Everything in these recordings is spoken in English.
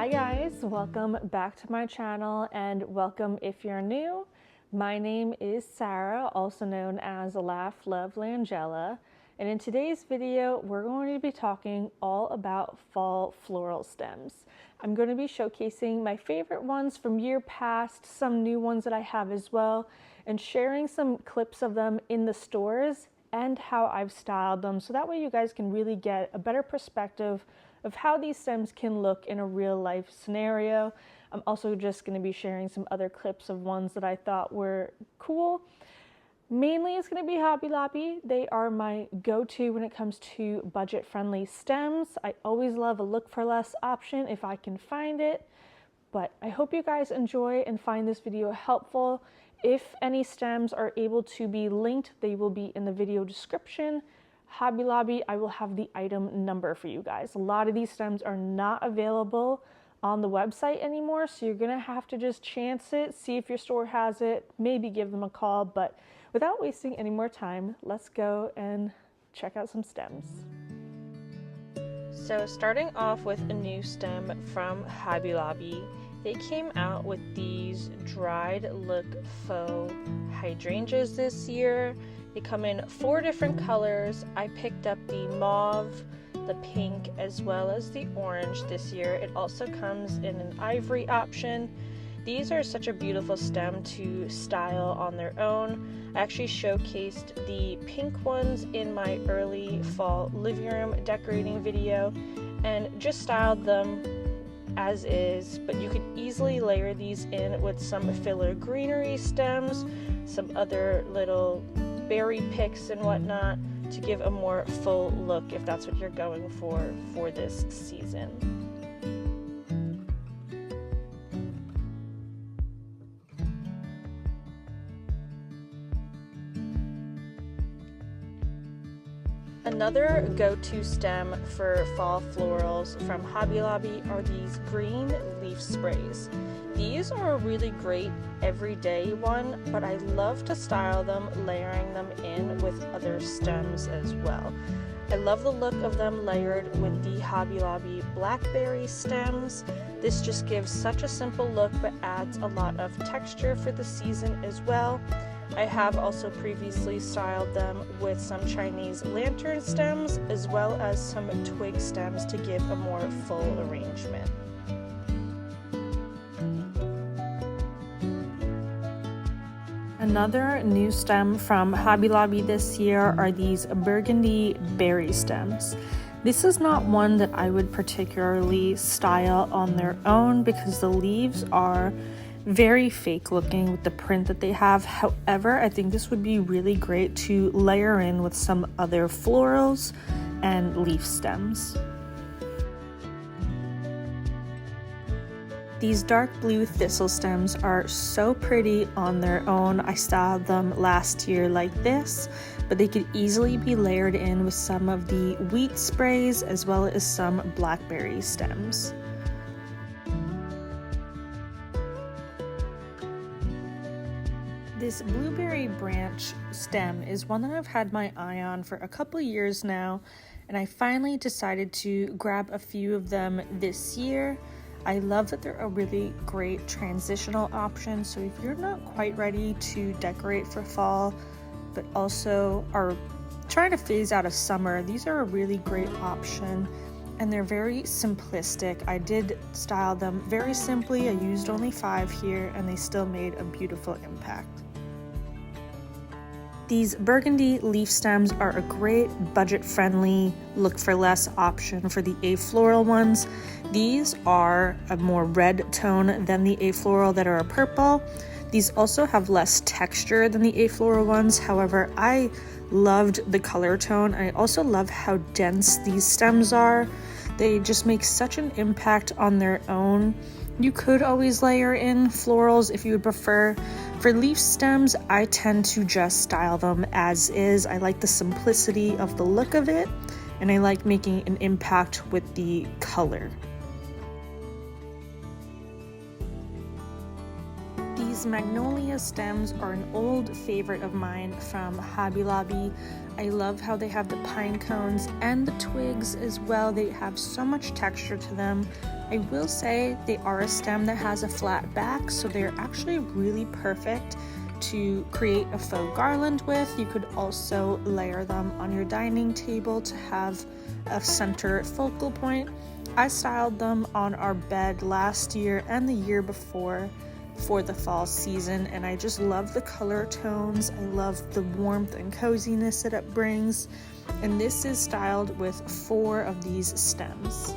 Hi guys, welcome back to my channel and welcome if you're new. My name is Sarah, also known as Laugh Love Langella, and in today's video we're going to be talking all about fall floral stems. I'm going to be showcasing my favorite ones from year past, some new ones that I have as well, and sharing some clips of them in the stores and how I've styled them, so that way you guys can really get a better perspective of how these stems can look in a real life scenario. I'm also just going to be sharing some other clips of ones that I thought were cool. Mainly it's going to be Hobby Lobby. They are my go-to when it comes to budget-friendly stems. I always love a look for less option if I can find it. But I hope you guys enjoy and find this video helpful. If any stems are able to be linked, they will be in the video description. Hobby Lobby, I will have the item number for you guys. A lot of these stems are not available on the website anymore, so you're gonna have to just chance it, see if your store has it, maybe give them a call. But without wasting any more time, let's go and check out some stems. So starting off with a new stem from Hobby Lobby, they came out with these dried look faux hydrangeas this year. They come in 4 different colors. I picked up the mauve, the pink, as well as the orange this year. It also comes in an ivory option. These are such a beautiful stem to style on their own. I actually showcased the pink ones in my early fall living room decorating video and just styled them as is, but you could easily layer these in with some filler greenery stems, some other little berry picks and whatnot to give a more full look if that's what you're going for this season. Another go-to stem for fall florals from Hobby Lobby are these green leaf sprays. These are a really great everyday one, but I love to style them layering them in with other stems as well. I love the look of them layered with the Hobby Lobby Blackberry stems. This just gives such a simple look but adds a lot of texture for the season as well. I have also previously styled them with some Chinese lantern stems as well as some twig stems to give a more full arrangement. Another new stem from Hobby Lobby this year are these Burgundy berry stems. This is not one that I would particularly style on their own because the leaves are very fake looking with the print that they have. However, I think this would be really great to layer in with some other florals and leaf stems. These dark blue thistle stems are so pretty on their own. I styled them last year like this, but they could easily be layered in with some of the wheat sprays as well as some blackberry stems. This blueberry branch stem is one that I've had my eye on for a couple years now, and I finally decided to grab a few of them this year. I love that they're a really great transitional option, so if you're not quite ready to decorate for fall, but also are trying to phase out of summer, these are a really great option, and they're very simplistic. I did style them very simply. I used only 5 here, and they still made a beautiful impact. These burgundy leaf stems are a great budget-friendly look for less option for the afloral ones. These are a more red tone than the afloral that are a purple. These also have less texture than the afloral ones. However, I loved the color tone. I also love how dense these stems are. They just make such an impact on their own. You could always layer in florals if you would prefer. For leaf stems, I tend to just style them as is. I like the simplicity of the look of it, and I like making an impact with the color. These Magnolia stems are an old favorite of mine from Hobby Lobby. I love how they have the pine cones and the twigs as well. They have so much texture to them. I will say they are a stem that has a flat back, so they're actually really perfect to create a faux garland with. You could also layer them on your dining table to have a center focal point. I styled them on our bed last year and the year before for the fall season, and I just love the color tones. I love the warmth and coziness that it brings, and this is styled with 4 of these stems.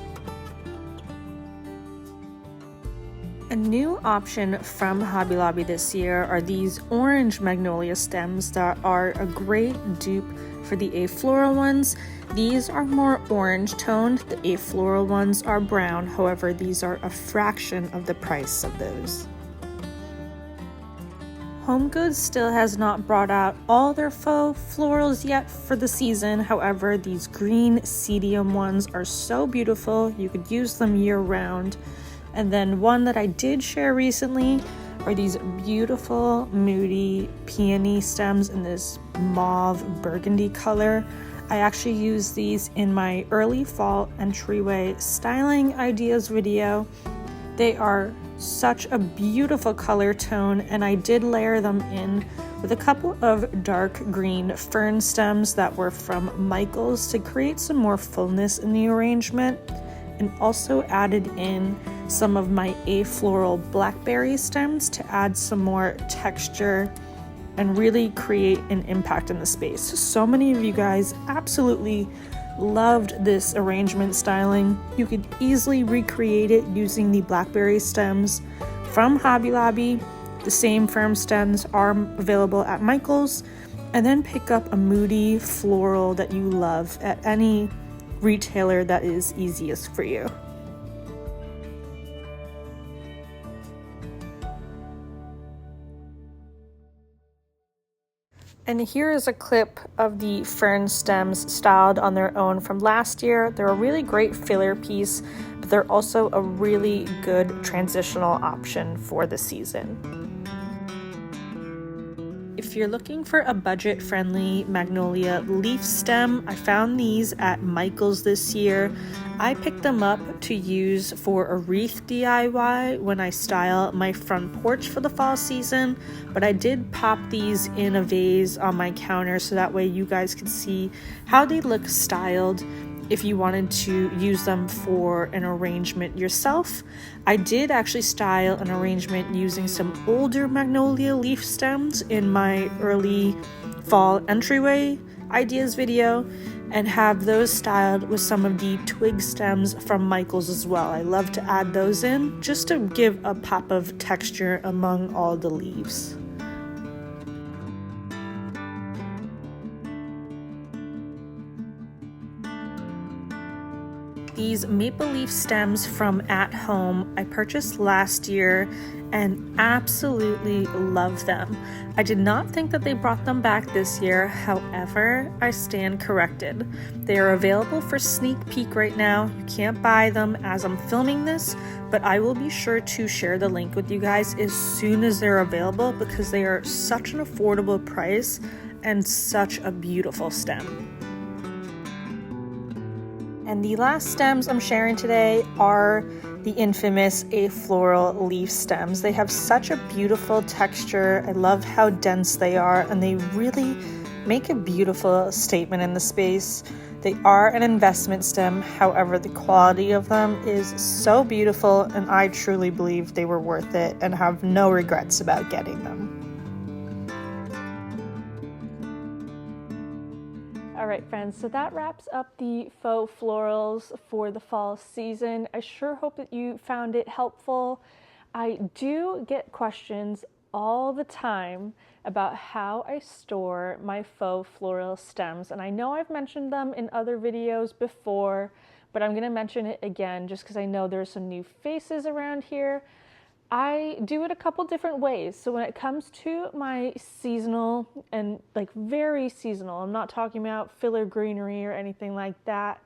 A new option from Hobby Lobby this year are these orange Magnolia stems that are a great dupe for the afloral ones. These are more orange toned, the afloral ones are brown, however these are a fraction of the price of those. HomeGoods still has not brought out all their faux florals yet for the season. However, these green cedium ones are so beautiful. You could use them year round. And then one that I did share recently are these beautiful Moody peony stems in this mauve burgundy color. I actually use these in my early fall entryway styling ideas video. They are such a beautiful color tone, and I did layer them in with a couple of dark green fern stems that were from Michael's to create some more fullness in the arrangement, and also added in some of my afloral Blackberry stems to add some more texture and really create an impact in the space. So many of you guys absolutely loved this arrangement styling. You could easily recreate it using the Blackberry stems from Hobby Lobby. The same firm stems are available at Michael's, and then pick up a Moody floral that you love at any retailer that is easiest for you. And here is a clip of the fern stems styled on their own from last year. They're a really great filler piece, but they're also a really good transitional option for the season. If you're looking for a budget-friendly Magnolia leaf stem, I found these at Michael's this year. I picked them up to use for a wreath DIY when I style my front porch for the fall season, but I did pop these in a vase on my counter so that way you guys could see how they look styled if you wanted to use them for an arrangement yourself. I did actually style an arrangement using some older Magnolia leaf stems in my early fall entryway ideas video, and have those styled with some of the twig stems from Michael's as well. I love to add those in just to give a pop of texture among all the leaves. These maple leaf stems from At Home I purchased last year and absolutely love them. I did not think that they brought them back this year, however, I stand corrected. They are available for sneak peek right now. You can't buy them as I'm filming this, but I will be sure to share the link with you guys as soon as they're available because they are such an affordable price and such a beautiful stem. And the last stems I'm sharing today are the infamous afloral leaf stems. They have such a beautiful texture. I love how dense they are, and they really make a beautiful statement in the space. They are an investment stem, however, the quality of them is so beautiful, and I truly believe they were worth it and have no regrets about getting them. Alright friends, so that wraps up the faux florals for the fall season. I sure hope that you found it helpful. I do get questions all the time about how I store my faux floral stems, and I know I've mentioned them in other videos before, but I'm going to mention it again just because I know there's some new faces around here. I do it a couple different ways. So when it comes to my seasonal and like very seasonal, I'm not talking about filler greenery or anything like that,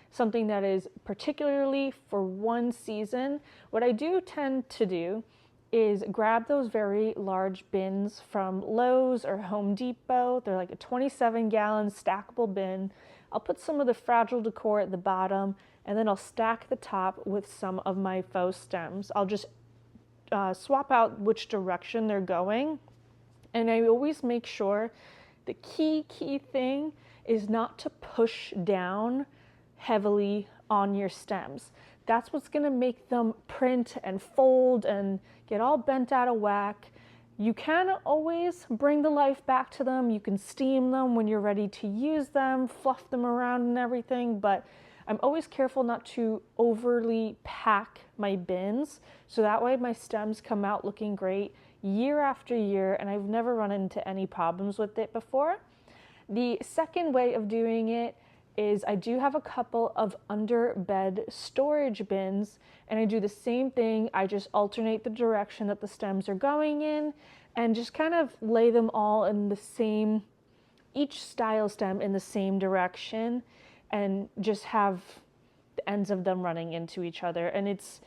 something that is particularly for one season, what I do tend to do is grab those very large bins from Lowe's or Home Depot. They're like a 27-gallon stackable bin. I'll put some of the fragile decor at the bottom, and then I'll stack the top with some of my faux stems. I'll just swap out which direction they're going. And I always make sure the key thing is not to push down heavily on your stems. That's what's gonna make them print and fold and get all bent out of whack. You can always bring the life back to them. You can steam them when you're ready to use them, fluff them around and everything, but I'm always careful not to overly pack my bins, so that way my stems come out looking great year after year, and I've never run into any problems with it before. The second way of doing it is I do have a couple of under bed storage bins, and I do the same thing. I just alternate the direction that the stems are going in and just kind of lay them all in the same, each style stem in the same direction, and just have the ends of them running into each other. And it's,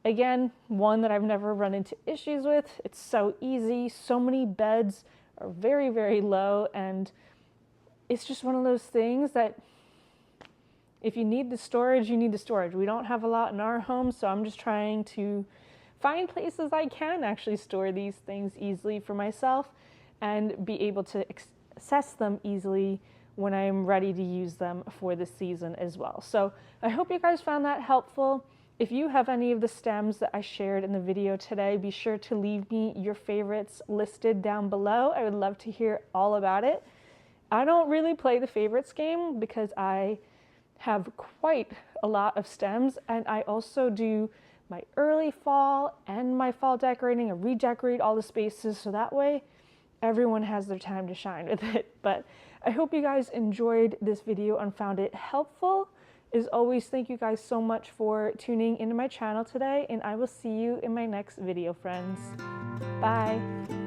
again, one that I've never run into issues with. It's so easy. So many beds are very, very low, and it's just one of those things that if you need the storage, you need the storage. We don't have a lot in our home, so I'm just trying to find places I can actually store these things easily for myself and be able to access them easily when I'm ready to use them for the season as well. So I hope you guys found that helpful. If you have any of the stems that I shared in the video today, be sure to leave me your favorites listed down below. I would love to hear all about it. I don't really play the favorites game because I have quite a lot of stems, and I also do my early fall and my fall decorating and redecorate all the spaces, so that way everyone has their time to shine with it. But I hope you guys enjoyed this video and found it helpful. As always, thank you guys so much for tuning into my channel today, and I will see you in my next video, friends. Bye.